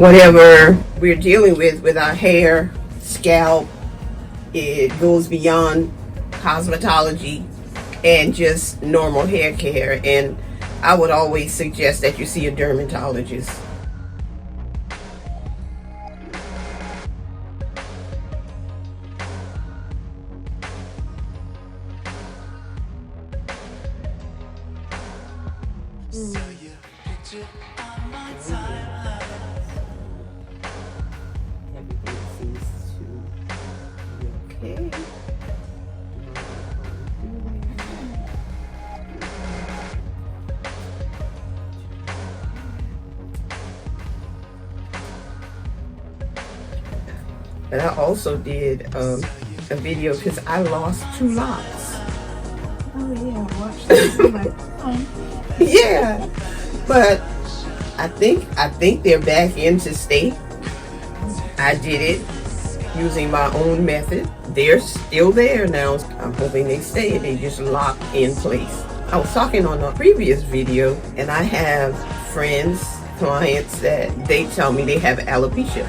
whatever we're dealing with our hair, scalp, it goes beyond cosmetology and just normal hair care. And I would always suggest that you see a dermatologist. But I also did a video because I lost 2 locks. Oh yeah, I watched that. Like, oh. Yeah, but I think they're back in to stay. I did it using my own method. They're still there now. I'm hoping they stay. They just lock in place. I was talking on a previous video, and I have friends, clients that they tell me they have alopecia.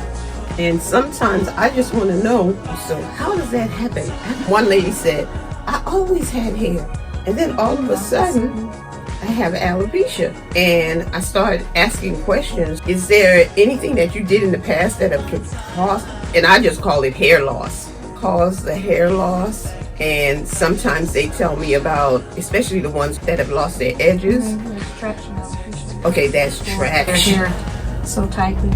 And sometimes I just want to know, so how does that happen? One lady said, I always had hair, and then all of a sudden I have alopecia. And I started asking questions. Is there anything that you did in the past that could cause, and I just call it hair loss, cause the hair loss? And sometimes they tell me about, especially the ones that have lost their edges. There's traction alopecia. Okay, that's traction. Their hair so tightly.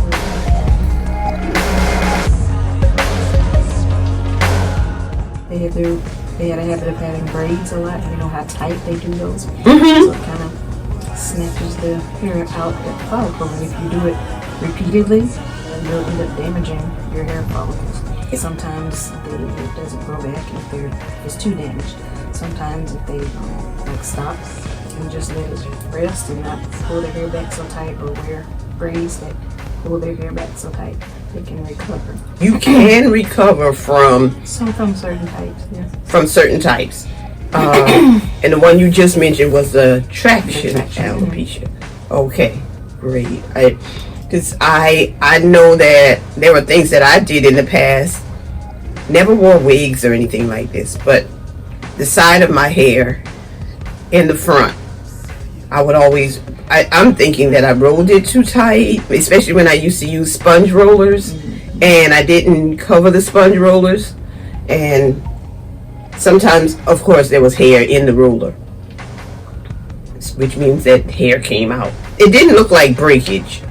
They had a habit of having braids a lot. You know how tight they do those. So it kind of snatches the hair out at the follicle. And if you do it repeatedly, you'll end up damaging your hair follicles. Sometimes it doesn't grow back if it's too damaged. Sometimes if they stop and just let it rest and not pull their hair back so tight, or wear braids that pull their hair back so tight, they can recover. You can recover from certain types, yeah. From certain types. And the one you just mentioned was the traction alopecia. Okay, great. Because I know that there were things that I did in the past. Never wore wigs or anything like this, but the side of my hair in the front, I would always, I'm thinking that I rolled it too tight, especially when I used to use sponge rollers, and I didn't cover the sponge rollers, and sometimes, of course, there was hair in the roller, which means that hair came out. It didn't look like breakage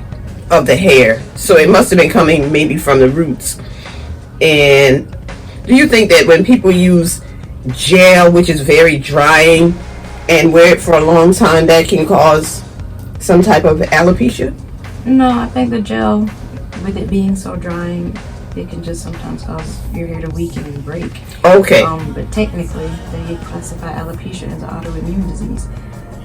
of the hair, so it must have been coming maybe from the roots. And do you think that when people use gel, which is very drying, and wear it for a long time, that can cause some type of alopecia? No, I think the gel, with it being so drying, it can just sometimes cause your hair to weaken and break. Okay. But technically, they classify alopecia as an autoimmune disease.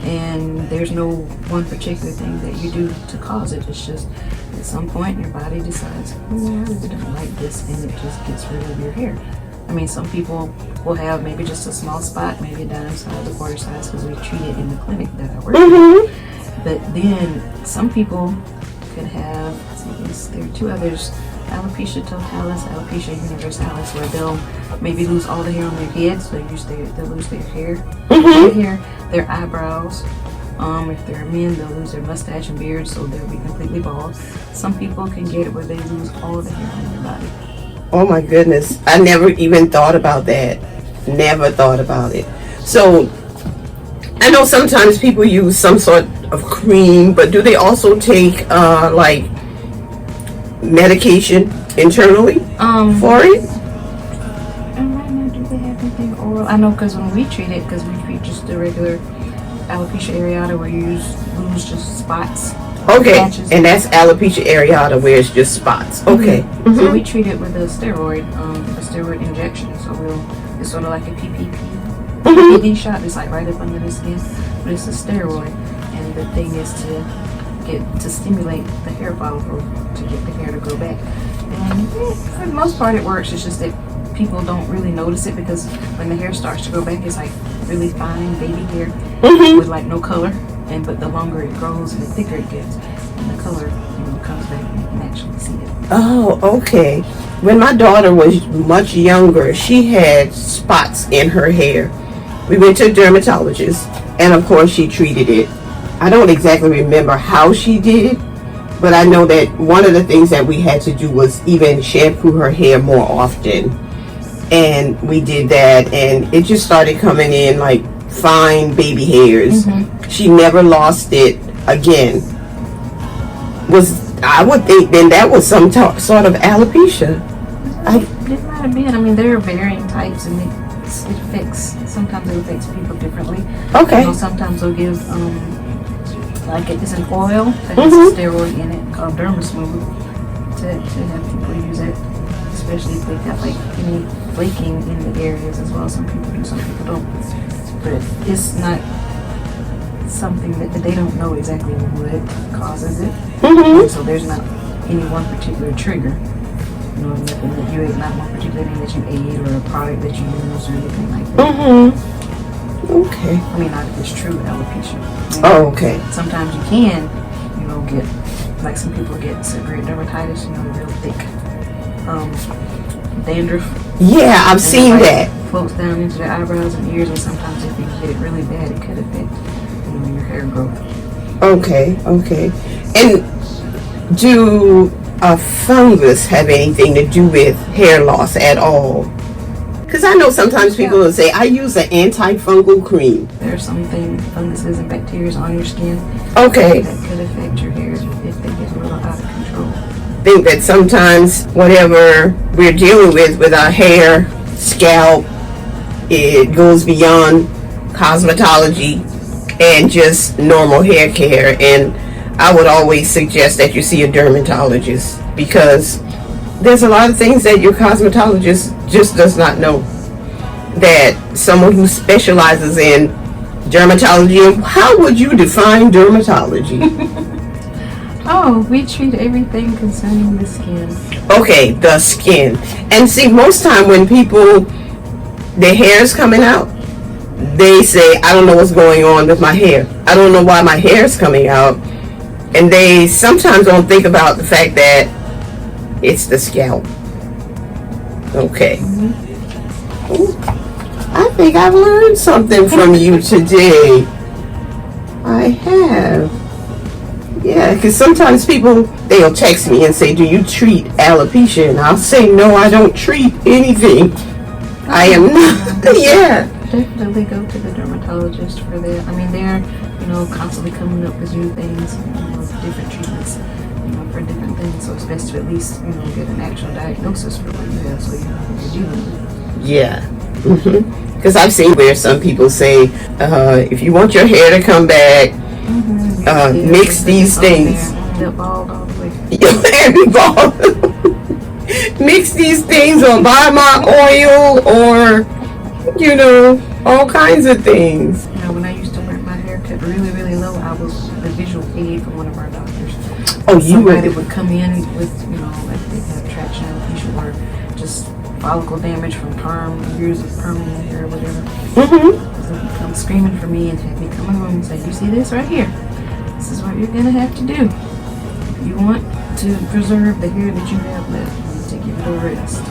And there's no one particular thing that you do to cause it. It's just at some point your body decides, I really don't like this, and it just gets rid of your hair. I mean, some people will have maybe just a small spot, maybe a dime size, a quarter size, because we treat it in the clinic that I work with. But then some people could have, there are 2 others, alopecia totalis, alopecia universalis, where they'll maybe lose all the hair on their head, so they'll lose their hair, their eyebrows. If they're men, they'll lose their mustache and beard, so they'll be completely bald. Some people can get it where they lose all the hair on their body. Oh my goodness, I never even thought about that. Never thought about it. So I know sometimes people use some sort of cream, but do they also take like medication internally for it? And right now, do they have anything oral? I know, because when we treat it, because we treat just the regular alopecia areata, where you lose just spots. Okay, patches. And that's alopecia areata, where it's just spots. Okay. So we treat it with a steroid injection. So it's sort of like a PPD shot. It's like right up under the skin, but it's a steroid. And the thing is to stimulate the hair follicle to get the hair to grow back. And for the most part, it works. It's just that people don't really notice it, because when the hair starts to grow back, it's like really fine baby hair with like no color. But the longer it grows and the thicker it gets, and the color comes back, and you can actually Oh, okay. When my daughter was much younger, she had spots in her hair. We went to a dermatologist, and of course she treated it. I don't exactly remember how she did it, but I know that one of the things that we had to do was even shampoo her hair more often. And we did that, and it just started coming in like fine baby hairs. She never lost it again. I would think then that was some sort of alopecia. It might have been. I mean, there are varying types, and sometimes it affects people differently. Okay. You know, sometimes they'll give, like it's an oil that has a steroid in it called Dermasmooth to have people use it, especially if they've got like any flaking in the areas as well. Some people do, some people don't. But it's not something that they don't know exactly what causes it. So there's not any one particular trigger. You know, nothing that you ate, not one particular thing that you ate or a product that you use or anything like that. Okay. I mean, not if it's true alopecia. Oh, okay. Sometimes you can, you know, get, like some people get severe dermatitis, you know, real thick dandruff. Yeah, I've seen that. Floats down into their eyebrows and ears, and sometimes if you get it really bad, it could affect, you know, your hair growth. Okay. And do fungus have anything to do with hair loss at all? Because I know sometimes people will say, I use an antifungal cream. There's something, funguses and bacteria on your skin Okay. that could affect your hair if they get a little out of control. Think that sometimes whatever we're dealing with our hair, scalp, it goes beyond cosmetology and just normal hair care. And I would always suggest that you see a dermatologist, because there's a lot of things that your cosmetologist just does not know, that someone who specializes in dermatology. How would you define dermatology? Oh, we treat everything concerning the skin. Okay, the skin. And see, most time when people, their hair is coming out, they say, I don't know what's going on with my hair. I don't know why my hair is coming out. And they sometimes don't think about the fact that it's the scalp. Okay. Ooh, I think I've learned something from you today. I have. Yeah, because sometimes people, they'll text me and say, do you treat alopecia? And I'll say, no, I don't treat anything. I am not. Yeah. Definitely go to the dermatologist for that. I mean, they're, you know, constantly coming up with new things, you know, different treatments, you know, for different things. So it's best to at least, you know, get an actual diagnosis for what you have, so you know what you're dealing with. Yeah. Because I've seen where some people say, if you want your hair to come back, mix these things. They're bald all the way. Every ball. Mix these things, or buy my oil, or, you know, all kinds of things. You know, when I used to wear my hair cut really, really low, I was the visual aid for one of our doctors. Oh, you were. Somebody would come in with, you know, like they have traction alopecia or just follicle damage from years of permanent hair or whatever. So he'd come screaming for me and have me come in the room and say, you see this right here? This is what you're going to have to do. If you want to preserve the hair that you have left, you need to give it a rest.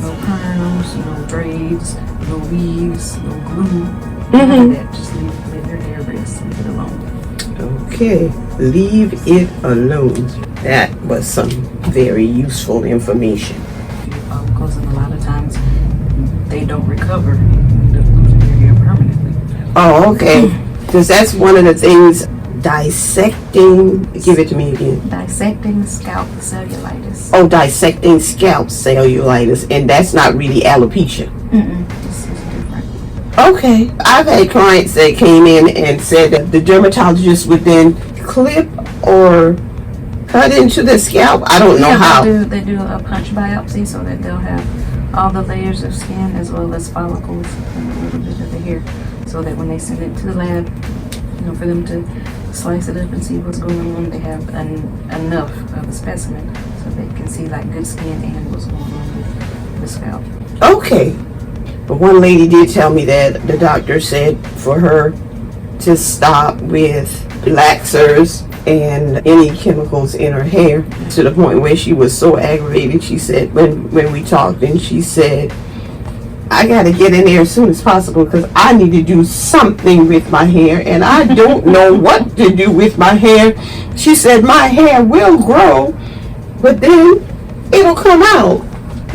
No perms, no braids, no weaves, no glue, none of that. Just let your hair rest, leave it alone. Okay, leave it alone. That was some very useful information. Follicles, and a lot of times they don't recover. You end up losing your hair permanently. Oh, okay. Because that's one of the things, dissecting, give it to me again. Dissecting scalp cellulitis. Oh, dissecting scalp cellulitis, and that's not really alopecia. This is different. Okay. I've had clients that came in and said that the dermatologist would then clip or cut into the scalp. I don't know how. They do a punch biopsy so that they'll have all the layers of skin as well as follicles and a little bit of the hair, so that when they send it to the lab, you know, for them to slice it up and see what's going on, they have enough of a specimen so they can see like good skin and what's going on with the scalp. Okay. But one lady did tell me that the doctor said for her to stop with relaxers and any chemicals in her hair, to the point where she was so aggravated. She said, when we talked, and she said, I gotta get in there as soon as possible because I need to do something with my hair and I don't know what to do with my hair. She said my hair will grow, but then it'll come out.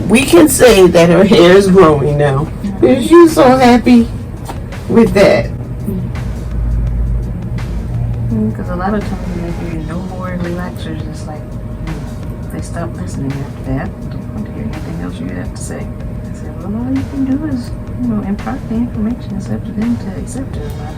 We can say that her hair is growing now. And she's so happy with that. Because a lot of times when they hear no more relaxers, it's like they stop listening after that. Don't want to hear anything else you have to say. I said, well, all you can do is, impart the information. It's up to them to accept it or not.